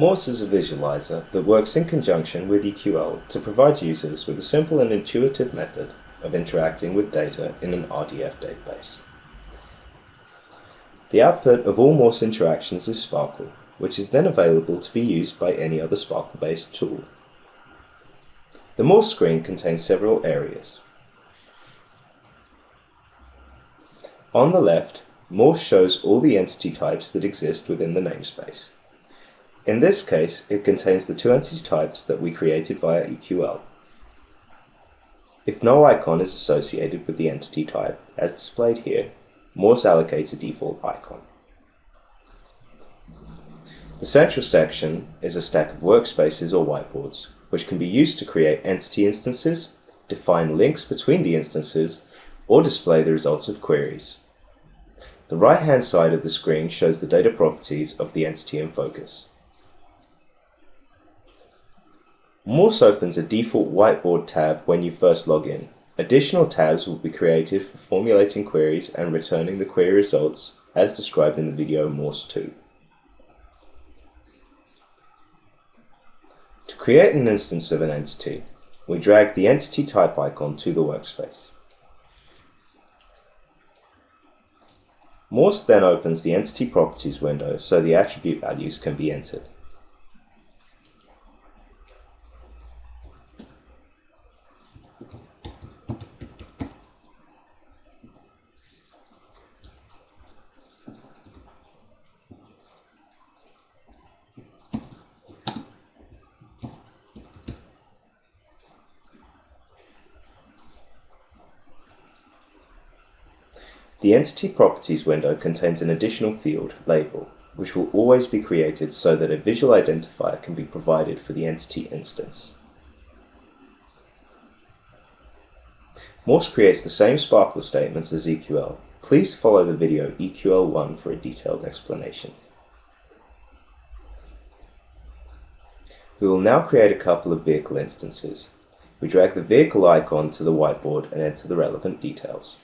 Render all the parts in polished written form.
Morse is a visualizer that works in conjunction with EQL to provide users with a simple and intuitive method of interacting with data in an RDF database. The output of all Morse interactions is Sparkle, which is then available to be used by any other Sparkle-based tool. The Morse screen contains several areas. On the left, Morse shows all the entity types that exist within the namespace. In this case, it contains the two entity types that we created via EQL. If no icon is associated with the entity type, as displayed here, Morse allocates a default icon. The central section is a stack of workspaces or whiteboards, which can be used to create entity instances, define links between the instances, or display the results of queries. The right-hand side of the screen shows the data properties of the entity in focus. Morse opens a default whiteboard tab when you first log in. Additional tabs will be created for formulating queries and returning the query results as described in the video Morse 2. To create an instance of an entity, we drag the entity type icon to the workspace. Morse then opens the entity properties window so the attribute values can be entered. The Entity Properties window contains an additional field, Label, which will always be created so that a visual identifier can be provided for the entity instance. Morse creates the same Sparkle statements as EQL. Please follow the video EQL1 for a detailed explanation. We will now create a couple of vehicle instances. We drag the vehicle icon to the whiteboard and enter the relevant details.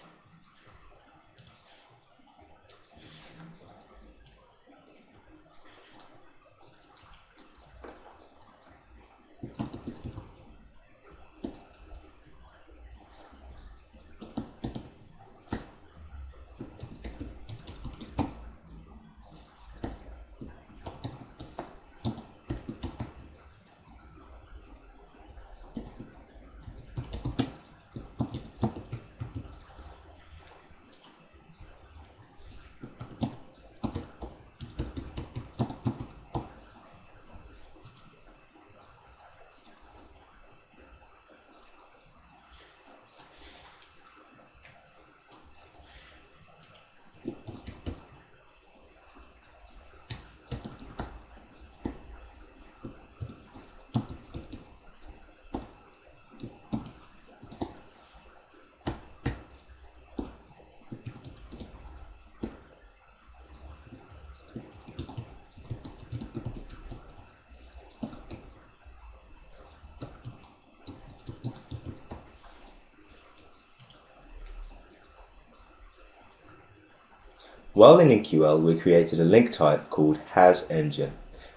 While in EQL, we created a link type called hasEngine.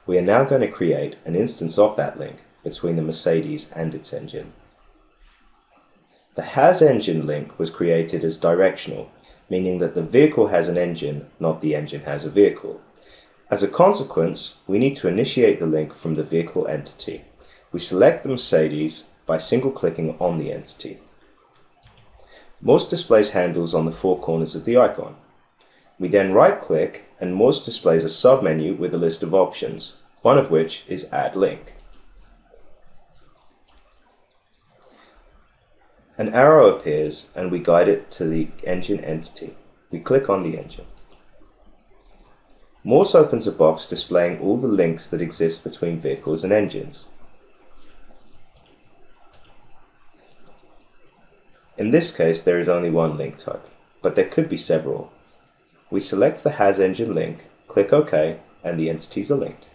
We are now going to create an instance of that link between the Mercedes and its engine. The hasEngine link was created as directional, meaning that the vehicle has an engine, not the engine has a vehicle. As a consequence, we need to initiate the link from the vehicle entity. We select the Mercedes by single-clicking on the entity. Morse displays handles on the four corners of the icon. We then right-click and Morse displays a submenu with a list of options, one of which is Add Link. An arrow appears and we guide it to the engine entity. We click on the engine. Morse opens a box displaying all the links that exist between vehicles and engines. In this case, there is only one link type, but there could be several. We select the hasEngine link, click OK, and the entities are linked.